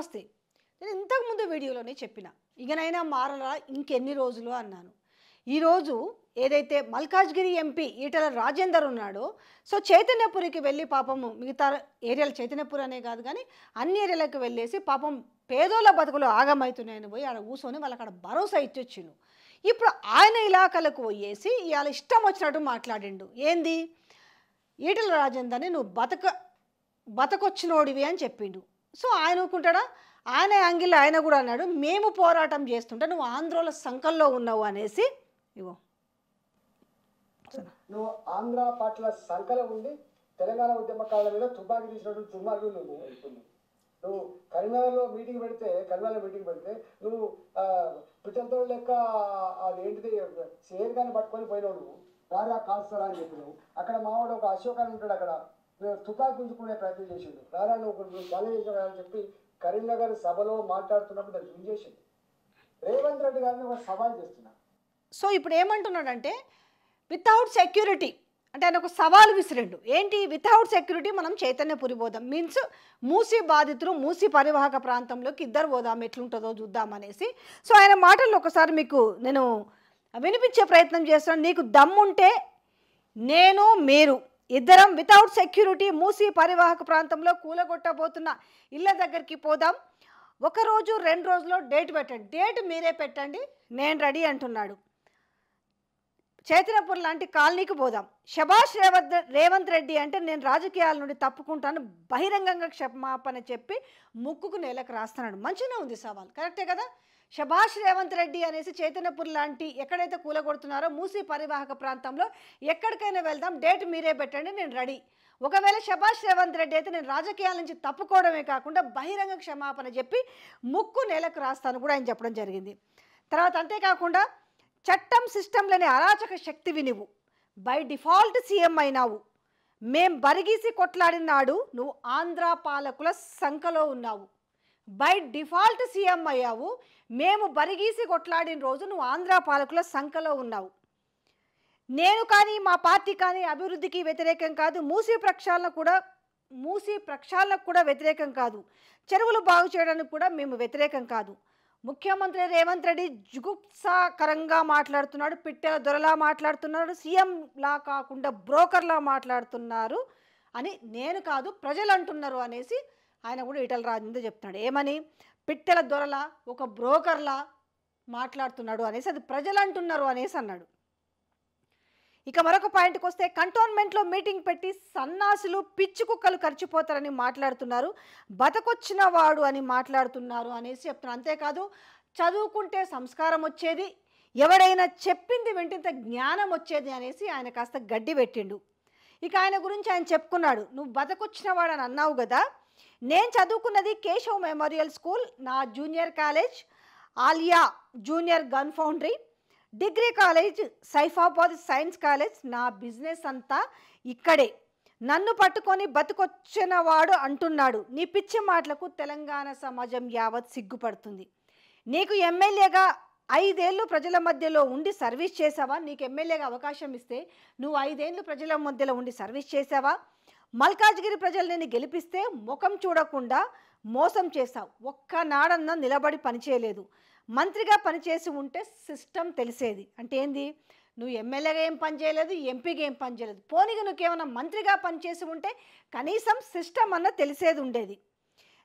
నమస్తే. నేను ఇంతకుముందు వీడియోలోనే చెప్పిన ఇకనైనా మారలా ఇంకెన్ని రోజులు అన్నాను. ఈరోజు ఏదైతే మల్కాజ్గిరి ఎంపీ ఈటల రాజేందర్ ఉన్నాడో సో చైతన్యపురికి వెళ్ళి పాపము మిగతా ఏరియాలు చైతన్యపురి అనే కాదు కానీ అన్ని ఏరియాలకు వెళ్ళేసి పాపం పేదోళ్ళ బతుకులు ఆగమవుతున్నాయని పోయి ఆడ కూర్చొని వాళ్ళు అక్కడ భరోసా ఇచ్చొచ్చిండు. ఇప్పుడు ఆయన ఇలాకలకు పోయేసి ఇవాళ ఇష్టం వచ్చినట్టు మాట్లాడిండు. ఏంది ఈటల రాజేందర్ని నువ్వు బతకొచ్చినోడివి అని చెప్పిండు. సో ఆయన ఊరుకుంటాడా? ఆయన యాంగిల్ ఆయన కూడా అన్నాడు, మేము పోరాటం చేస్తుంటే నువ్వు ఆంధ్రలో సంకల్లో ఉన్నావు అనేసి. ఇగో నువ్వు ఆంధ్ర పార్టీల సంకల ఉండి తెలంగాణ ఉద్యమకారుల మీద తుపాకీ తీసినటువంటి దుర్మార్గులు నువ్వు కరీంనగర్లో మీటింగ్ పెడితే నువ్వు పిట్టలతో లెక్క అది ఏంటిది చేరుగాని పట్టుకొని పోయినావు. నువ్వు రారా కాల్స్తారా అని చెప్పినావు. అక్కడ మావాడు ఒక అశోక్ అని ఉంటాడు, అక్కడ తుపాకీ గుంజుకునే ప్రయత్నం చేసిండు. రారా నువ్వు ఛాలెంజ్ చేసావు చెప్పి కరీంనగర్ సభలో మాట్లాడుతున్నప్పుడు దాన్ని గురి చేసిండు. రేవంత్ రెడ్డి గారిని ఒక సవాల్ చేస్తున్నా. సో ఇప్పుడు ఏమంటున్నాడంటే వితౌట్ సెక్యూరిటీ అంటే ఆయన ఒక సవాల్ విసిరిండు. ఏంటి వితౌట్ సెక్యూరిటీ మనం చైతన్యపురి పోదాం, మీన్స్ మూసీ బాధితులు మూసీ పరివాహక ప్రాంతంలోకి ఇద్దరు పోదాం, ఎట్లుంటుందో చూద్దామనేసి. సో ఆయన మాటల్లో ఒకసారి మీకు నేను వినిపించే ప్రయత్నం చేస్తున్నాను. నీకు దమ్ముంటే నేను మీరు ఇద్దరం వితౌట్ సెక్యూరిటీ మూసీ పరివాహక ప్రాంతంలో కూలగొట్టబోతున్న ఇళ్ళ దగ్గరికి పోదాం. ఒకరోజు 2 రోజుల్లో డేట్ పెట్టండి, డేట్ మీరే పెట్టండి, నేను రెడీ అంటున్నాడు. చైతన్యపురి లాంటి కాలనీకి పోదాం. శభాష్ రేవంత్ రెడ్డి అంటే నేను రాజకీయాల నుండి తప్పుకుంటాను బహిరంగంగా క్షమాపణ చెప్పి ముక్కుకు నేలకు రాస్తున్నాడు. మంచిగా ఉంది సవాల్, కరెక్టే కదా? శభాష్ రేవంత్ రెడ్డి అనేసి చైతన్యపురి లాంటి ఎక్కడైతే కూలగొడుతున్నారో మూసీ పరివాహక ప్రాంతంలో ఎక్కడికైనా వెళ్దాం, డేట్ మీరే పెట్టండి, నేను రెడీ. ఒకవేళ శభాష్ రేవంత్ రెడ్డి అయితే నేను రాజకీయాల నుంచి తప్పుకోవడమే కాకుండా బహిరంగ క్షమాపణ చెప్పి ముక్కు నేలకు రాస్తాను కూడా ఆయన చెప్పడం జరిగింది. తర్వాత అంతేకాకుండా చట్టం సిస్టంలోని అరాచక శక్తివి నువ్వు, బై డిఫాల్ట్ సీఎం అయినావు, మేం బరిగీసి కొట్లాడినాడు నువ్వు ఆంధ్ర పాలకుల సంఖలో ఉన్నావు. బై డిఫాల్ట్ సీఎం అయ్యావు, మేము బరిగీసి కొట్లాడిన రోజు నువ్వు ఆంధ్ర పాలకుల సంఖలో ఉన్నావు. నేను కానీ మా పార్టీ కానీ అభివృద్ధికి వ్యతిరేకం కాదు, మూసీ ప్రక్షాళనకు కూడా వ్యతిరేకం కాదు, చెరువులు బాగు చేయడానికి కూడా మేము వ్యతిరేకం కాదు. ముఖ్యమంత్రి రేవంత్ రెడ్డి జుగుప్సాకరంగా మాట్లాడుతున్నాడు, పిట్టెల దొరలా మాట్లాడుతున్నాడు, సీఎంలా కాకుండా బ్రోకర్లా మాట్లాడుతున్నారు అని నేను కాదు ప్రజలు అంటున్నారు అనేసి ఆయన కూడా ఈటల రాజేందర్ చెప్తున్నాడు. ఏమని? పిట్టెల దొరలా ఒక బ్రోకర్లా మాట్లాడుతున్నాడు అనేసి, అది ప్రజలు అంటున్నారు అనేసి అన్నాడు. ఇక మరొక పాయింట్కి వస్తే కంటోన్మెంట్లో మీటింగ్ పెట్టి సన్నాసులు పిచ్చి కుక్కలు ఖర్చిపోతారని మాట్లాడుతున్నారు, బతకొచ్చిన వాడు అని మాట్లాడుతున్నారు అనేసి చెప్తున్నారు. అంతేకాదు చదువుకుంటే సంస్కారం వచ్చేది, ఎవడైనా చెప్పింది వింటింత జ్ఞానం వచ్చేది అనేసి ఆయన కాస్త గడ్డి పెట్టిండు. ఇక ఆయన గురించి ఆయన చెప్పుకున్నాడు, నువ్వు బతకొచ్చిన వాడు అని అన్నావు కదా, నేను చదువుకున్నది కేశవ్ మెమోరియల్ స్కూల్, నా junior college Alia junior gun foundry, degree college Saifabad science college, నా బిజినెస్ అంతా ఇక్కడే. నన్ను పట్టుకొని బతుకొచ్చిన వాడు అంటున్నాడు. నీ పిచ్చి మాటలకు తెలంగాణ సమాజం యావత్ సిగ్గుపడుతుంది. నీకు ఎమ్మెల్యేగా 5 ఏళ్ళు ప్రజల మధ్యలో ఉండి సర్వీస్ చేసావా? నీకు ఎమ్మెల్యేగా అవకాశం ఇస్తే నువ్వు 5 ఏళ్ళు ప్రజల మధ్యలో ఉండి సర్వీస్ చేసావా? మల్కాజ్గిరి ప్రజలు నేను గెలిపిస్తే ముఖం చూడకుండా మోసం చేశావు, ఒక్కనాడన్నా నిలబడి పనిచేయలేదు. మంత్రిగా పనిచేసి ఉంటే సిస్టమ్ తెలిసేది. అంటే ఏంది? నువ్వు ఎమ్మెల్యేగా ఏం పని చేయలేదు, ఎంపీగా ఏం పని చేయలేదు, పోనీగా నువ్వేమన్నా మంత్రిగా పనిచేసి ఉంటే కనీసం సిస్టమ్ అన్న తెలిసేది ఉండేది.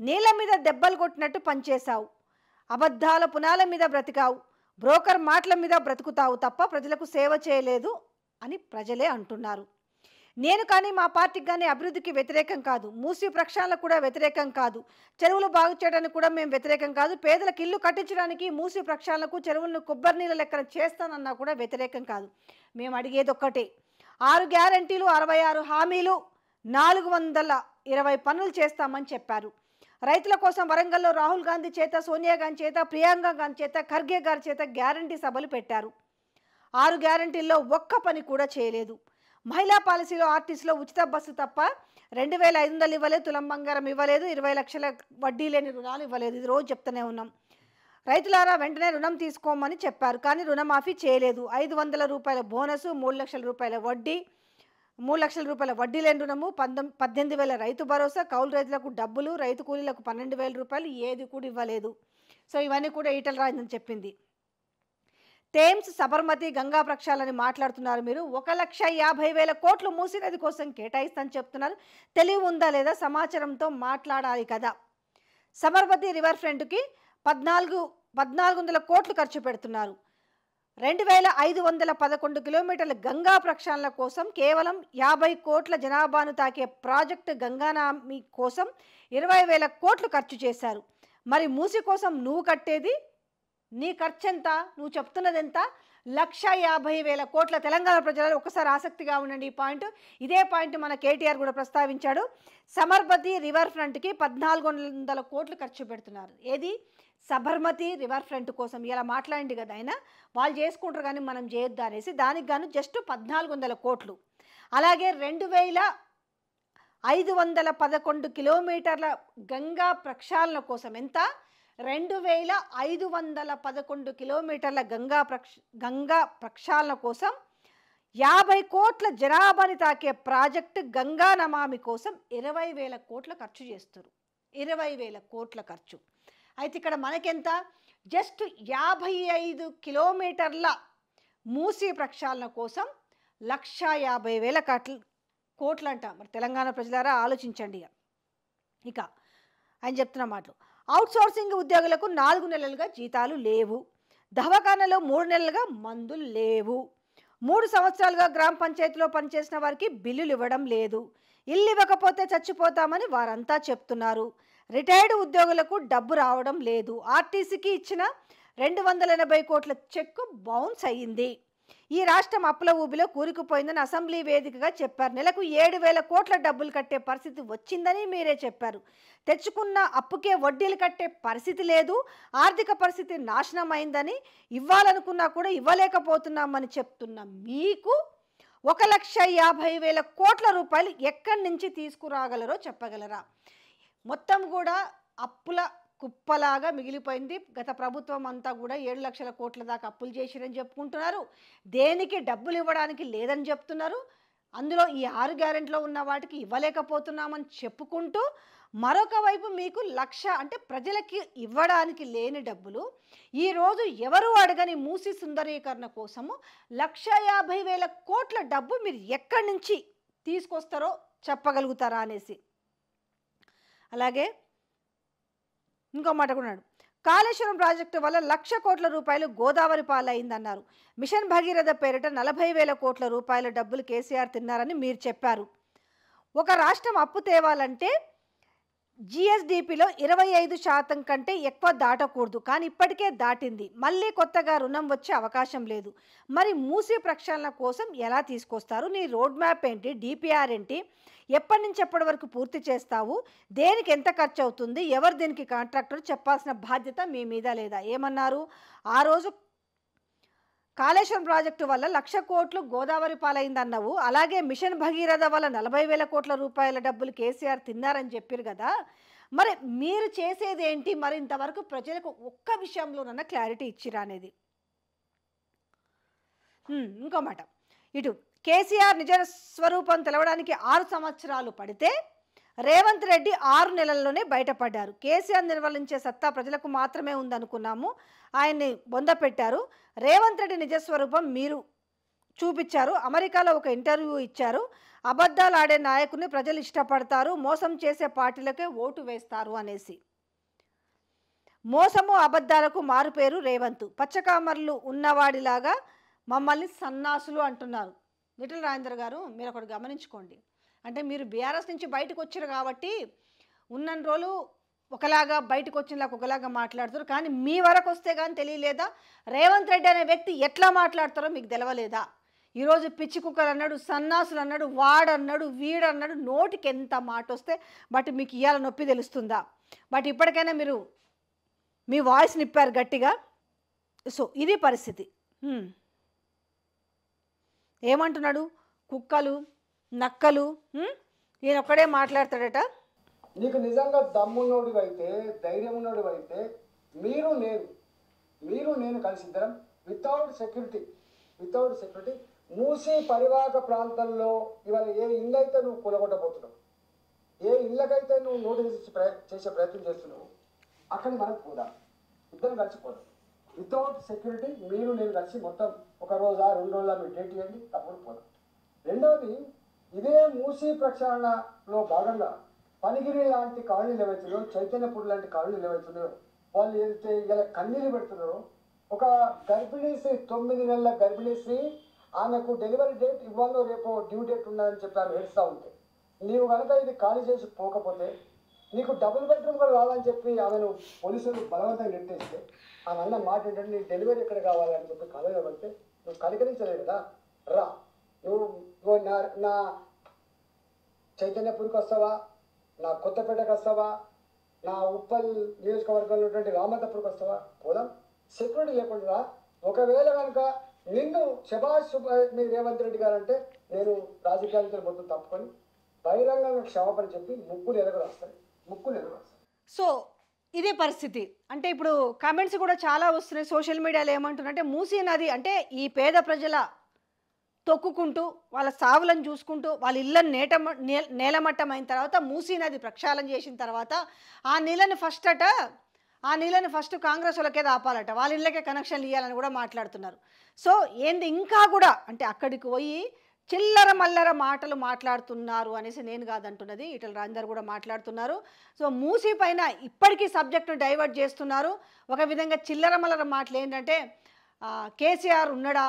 నీళ్ళ మీద దెబ్బలు కొట్టినట్టు పనిచేశావు, అబద్ధాల పునాల మీద బ్రతికావు, బ్రోకర్ మాటల మీద బ్రతుకుతావు తప్ప ప్రజలకు సేవ చేయలేదు అని ప్రజలే అంటున్నారు. నేను కానీ మా పార్టీకి కానీ అభివృద్ధికి వ్యతిరేకం కాదు, మూసీ ప్రక్షాళనకు కూడా వ్యతిరేకం కాదు, చెరువులు బాగు చేయడానికి కూడా మేము వ్యతిరేకం కాదు, పేదలకు ఇల్లు కట్టించడానికి మూసీ ప్రక్షాళనకు చెరువులను కొబ్బరి నీళ్ళ లెక్కన చేస్తానన్నా కూడా వ్యతిరేకం కాదు. మేము అడిగేది ఒక్కటే, 6 గ్యారంటీలు, 66 హామీలు, 420 పనులు చేస్తామని చెప్పారు. రైతుల కోసం వరంగల్లో రాహుల్ గాంధీ చేత, సోనియా గాంధీ చేత, ప్రియాంక గాంధీ చేత, ఖర్గే గారి చేత గ్యారంటీ సభలు పెట్టారు. 6 గ్యారంటీల్లో ఒక్క పని కూడా చేయలేదు. మహిళా పాలసీలో ఆర్టీసీలో ఉచిత బస్సు తప్ప 2500 ఇవ్వలేదు, తులం బంగారం ఇవ్వలేదు, 20 లక్షల వడ్డీ లేని రుణాలు ఇవ్వలేదు. ఇది రోజు చెప్తూనే ఉన్నాం. రైతులారా వెంటనే రుణం తీసుకోమని చెప్పారు, కానీ రుణమాఫీ చేయలేదు. 500 రూపాయల బోనసు, 3 లక్షల రూపాయల వడ్డీ, 3 లక్షల రూపాయల వడ్డీ లేని రుణము, 18,000 రైతు భరోసా, కౌలు రైతులకు డబ్బులు, రైతు కూలీలకు 12,000 రూపాయలు ఏది కూడా ఇవ్వలేదు. సో ఇవన్నీ కూడా ఈటల రాజేందర్ చెప్పింది. థేమ్స్, సబర్మతి, గంగా ప్రక్షాళన మాట్లాడుతున్నారు మీరు. 1,50,000 కోట్లు మూసీ నది కోసం కేటాయిస్తానని చెప్తున్నారు. తెలివి ఉందా లేదా? సమాచారంతో మాట్లాడాలి కదా. సబర్మతి రివర్ ఫ్రంట్కి 1,400 కోట్లు ఖర్చు పెడుతున్నారు. 2,511 కిలోమీటర్ల గంగా ప్రక్షాళన కోసం కేవలం 50 కోట్ల జనాభాను తాకే ప్రాజెక్టు గంగానామి కోసం 20,000 కోట్లు ఖర్చు చేశారు. మరి మూసి కోసం నువ్వు కట్టేది, నీ ఖర్చు ఎంత? నువ్వు చెప్తున్నది ఎంత? 1,50,000 కోట్ల. తెలంగాణ ప్రజలు ఒకసారి ఆసక్తిగా ఉండండి ఈ పాయింట్. ఇదే పాయింట్ మన కేటీఆర్ కూడా ప్రస్తావించాడు. సబర్మతి రివర్ ఫ్రంట్కి 1,400 కోట్లు ఖర్చు పెడుతున్నారు. ఏది? సబర్మతి రివర్ ఫ్రంట్ కోసం. ఇలా మాట్లాడండి కదా ఆయన, వాళ్ళు చేసుకుంటారు కానీ మనం చేయొద్దు అనేసి దానికి గాను జస్ట్ 1,400 కోట్లు. అలాగే 2,511 కిలోమీటర్ల గంగా ప్రక్షాళన కోసం ఎంత? 2,511 కిలోమీటర్ల గంగా ప్రక్షాళన కోసం 50 కోట్ల జనాభాని తాకే ప్రాజెక్టు గంగా నమామి కోసం 20,000 కోట్ల ఖర్చు చేస్తారు. 20,000 కోట్ల ఖర్చు. అయితే ఇక్కడ మనకెంత? జస్ట్ 55 కిలోమీటర్ల మూసీ ప్రక్షాళన కోసం 1,50,000 కోట్లు అంట. మరి తెలంగాణ ప్రజలారా ఆలోచించండి. ఇక ఆయన చెప్తున్న మాటలు. అవుట్సోర్సింగ్ ఉద్యోగులకు 4 నెలలుగా జీతాలు లేవు. దవాఖానలో 3 నెలలుగా మందులు లేవు. 3 సంవత్సరాలుగా గ్రామ పంచాయతీలో పనిచేసిన వారికి బిల్లులు ఇవ్వడం లేదు. ఇల్లు ఇవ్వకపోతే చచ్చిపోతామని వారంతా చెప్తున్నారు. రిటైర్డ్ ఉద్యోగులకు డబ్బు రావడం లేదు. ఆర్టీసీకి ఇచ్చిన 280 కోట్ల చెక్కు బౌన్స్ అయ్యింది. ఈ రాష్ట్రం అప్పుల ఊబిలో కూరుకుపోయిందని అసెంబ్లీ వేదికగా చెప్పారు. నెలకు 7,000 కోట్ల డబ్బులు కట్టే పరిస్థితి వచ్చిందని మీరే చెప్పారు. తెచ్చుకున్న అప్పుకే వడ్డీలు కట్టే పరిస్థితి లేదు. ఆర్థిక పరిస్థితి నాశనం అయిందని, ఇవ్వాలనుకున్నా కూడా ఇవ్వలేకపోతున్నామని చెప్తున్న మీకు 1,50,000 కోట్ల రూపాయలు ఎక్కడి నుంచి తీసుకురాగలరో చెప్పగలరా? మొత్తం కూడా అప్పుల కుప్పలాగా మిగిలిపోయింది. గత ప్రభుత్వం అంతా కూడా 7 లక్షల కోట్ల దాకా అప్పులు చేసిరని చెప్పుకుంటున్నారు. దేనికి డబ్బులు ఇవ్వడానికి లేదని చెప్తున్నారు. అందులో ఈ 6 గ్యారెంటీలో ఉన్న వాటికి ఇవ్వలేకపోతున్నామని చెప్పుకుంటూ, మరొక వైపు మీకు 1,00,000 అంటే ప్రజలకి ఇవ్వడానికి లేని డబ్బులు ఈరోజు ఎవరు అడగని మూసి సుందరీకరణ కోసము 1,50,000 కోట్ల డబ్బు మీరు ఎక్కడి నుంచి తీసుకొస్తారో చెప్పగలుగుతారా అనేసి. అలాగే ఇంకో మాట కూడా ఉన్నాడు. కాళేశ్వరం ప్రాజెక్టు వల్ల 1,00,000 కోట్ల రూపాయలు గోదావరి పాలైందన్నారు. మిషన్ భగీరథ పేరిట 40,000 కోట్ల రూపాయల డబ్బులు కేసీఆర్ తిన్నారని మీరు చెప్పారు. ఒక రాష్ట్రం అప్పు తేవాలంటే జిఎస్డిపిలో 25% కంటే ఎక్కువ దాటకూడదు. కానీ ఇప్పటికే దాటింది. మళ్ళీ కొత్తగా రుణం వచ్చే అవకాశం లేదు. మరి మూసీ ప్రక్షాళన కోసం ఎలా తీసుకొస్తారు? నీ రోడ్ మ్యాప్ ఏంటి? డిపిఆర్ ఏంటి? ఎప్పటి నుంచి ఎప్పటి వరకు పూర్తి చేస్తావు? దేనికి ఎంత ఖర్చు అవుతుంది? ఎవరు దీనికి కాంట్రాక్టర్? చెప్పాల్సిన బాధ్యత మీ మీద లేదా? ఏమన్నారు ఆ రోజు? కాళేశ్వరం ప్రాజెక్టు వల్ల 1,00,000 కోట్లు గోదావరి పాలైందన్నావు. అలాగే మిషన్ భగీరథ వల్ల 40,000 కోట్ల రూపాయల డబ్బులు కేసీఆర్ తిన్నారని చెప్పారు కదా. మరి మీరు చేసేది ఏంటి? మరి ఇంతవరకు ప్రజలకు ఒక్క విషయంలోనన్నా క్లారిటీ ఇచ్చిరా అనేది. ఇంకో మాట. ఇటు కేసీఆర్ నిజ స్వరూపం తెలవడానికి 6 సంవత్సరాలు పడితే రేవంత్ రెడ్డి 6 నెలల్లోనే బయటపడ్డారు. కేసీఆర్ నిర్వహించే సత్తా ప్రజలకు మాత్రమే ఉందనుకున్నాము. ఆయన్ని బొందపెట్టారు. రేవంత్ రెడ్డి నిజస్వరూపం మీరు చూపించారు. అమెరికాలో ఒక ఇంటర్వ్యూ ఇచ్చారు. అబద్ధాలు ఆడే నాయకుని ప్రజలు ఇష్టపడతారు, మోసం చేసే పార్టీలకే ఓటు వేస్తారు అనేసి. మోసము అబద్ధాలకు మారుపేరు రేవంత్. పచ్చకామర్లు ఉన్నవాడిలాగా మమ్మల్ని సన్నాసులు అంటున్నారు. ఈటల రాజేందర్ గారు, మీరు ఒకటి గమనించుకోండి. అంటే మీరు బీఆర్ఎస్ నుంచి బయటకు వచ్చారు కాబట్టి ఉన్న రోజులు ఒకలాగా, బయటకు వచ్చినలాగా ఒకలాగా మాట్లాడుతారు. కానీ మీ వరకు వస్తే కానీ తెలియలేదా? రేవంత్ రెడ్డి అనే వ్యక్తి ఎట్లా మాట్లాడతారో మీకు తెలవలేదా? ఈరోజు పిచ్చి కుక్కలు అన్నాడు, సన్నాసులు అన్నాడు, వాడన్నాడు, వీడన్నాడు, నోటికి ఎంత మాట వస్తే బట్ మీకు ఇవాళ నొప్పి తెలుస్తుందా? బట్ ఇప్పటికైనా మీరు మీ వాయిస్ నిప్పారు గట్టిగా. సో ఇది పరిస్థితి. ఏమంటున్నాడు? కుక్కలు, నక్కలు, ఈయన ఒక్కడే మాట్లాడతాడట. నీకు నిజంగా దమ్మున్నోడివి అయితే, ధైర్యం ఉన్నోడివి అయితే మీరు నేను కలిసి ఇద్దరం వితౌట్ సెక్యూరిటీ మూసీ పరివాహక ప్రాంతంలో ఇవాళ ఏ ఇల్లు అయితే నువ్వు కూలగొట్టబోతున్నావు, ఏ ఇళ్ళకైతే నువ్వు నోటీస్ చేసే ప్రయత్నం చేస్తున్నావు, అక్కడికి మనం పోదాం, ఇద్దరం కలిసిపోదాం. వితౌట్ సెక్యూరిటీ మీరు నేను కలిసి మొత్తం ఒక రోజా 2 రోజుల మీరు డేట్ ఇవ్వండి, తప్పుడు పోదాం. రెండవది, ఇదే మూసీ ప్రక్షాళనలో భాగంగా పనిగిరి లాంటి కాలనీలు ఏవైతున్నాయో, చైతన్యపూర్ లాంటి కాలనీలు ఏవైతున్నాయో, వాళ్ళు ఏదైతే ఇలా కన్నీళ్ళు పెడుతున్నారో, ఒక గర్భిణీ స్త్రీ 9 నెలల గర్భిణీ స్త్రీ, ఆమెకు డెలివరీ డేట్ ఇవ్వాలో రేపు డ్యూ డేట్ ఉన్నదని చెప్పి ఆమె ఏడుస్తూ ఉంటే, నీవు కనుక ఇది ఖాళీ చేసి పోకపోతే నీకు డబుల్ బెడ్రూమ్ కూడా రావాలని చెప్పి ఆమెను పోలీసులు బలవంతంగా నెట్టేస్తే, ఆమె అన్న మాట ఏంటంటే నీ డెలివరీ ఎక్కడ కావాలని చెప్పి కలగా పడితే నువ్వు కనికరించలేదు కదా, రా నువ్వు నా చైతన్యపూర్కి వస్తావా, నా కొత్తపేటకు వస్తావా, నా ఉప్పల్ నియోజకవర్గంలో ఉన్నటువంటి రామతపూర్కి వస్తావా, పోదాం. సెక్యూరిటీ లేకుండా ఒకవేళ కనుక నిన్ను శభాష్ మీరు రేవంత్ రెడ్డి గారు అంటే నేను రాజకీయాలతో మొత్తం తప్పుకొని బహిరంగంగా క్షమాపణ చెప్పి ముక్కులు ఎరగరాస్తాను. సో ఇదే పరిస్థితి. అంటే ఇప్పుడు కామెంట్స్ కూడా చాలా వస్తున్నాయి సోషల్ మీడియాలో. ఏమంటున్నారంటే మూసీ నది అంటే ఈ పేద ప్రజల తొక్కుకుంటూ వాళ్ళ సావులను చూసుకుంటూ వాళ్ళ ఇళ్ళని నేలమట్టం అయిన తర్వాత మూసీ నది ప్రక్షాళన చేసిన తర్వాత ఆ నీళ్ళని ఫస్ట్ కాంగ్రెస్ వాళ్ళకే ఆపాలట, వాళ్ళ ఇళ్ళకే కనెక్షన్లు ఇవ్వాలని కూడా మాట్లాడుతున్నారు. సో ఏంది ఇంకా కూడా అంటే అక్కడికి పోయి చిల్లర మల్లర మాటలు మాట్లాడుతున్నారు అనేసి నేను కాదంటున్నది, ఈటల రాజేందర్ కూడా మాట్లాడుతున్నారు. సో మూసీ పైన ఇప్పటికీ సబ్జెక్టును డైవర్ట్ చేస్తున్నారు. ఒక విధంగా చిల్లర మల్లర మాటలు ఏంటంటే కేసీఆర్ ఉన్నాడా,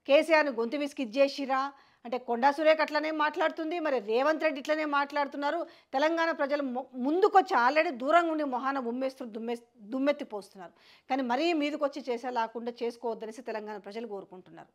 కేసీఆర్ని గొంతు విసికి ఇచ్చేసిరా అంటే కొండా సురేఖ అట్లనే మాట్లాడుతుంది, మరి రేవంత్ రెడ్డి ఇట్లనే మాట్లాడుతున్నారు. తెలంగాణ ప్రజలు ముందుకొచ్చి ఆల్రెడీ దూరంగా ఉండి మొహాన దుమ్మెత్తిపోస్తున్నారు. కానీ మరీ మీదకొచ్చి చేసేలాకుండా చేసుకోవద్దనేసి తెలంగాణ ప్రజలు కోరుకుంటున్నారు.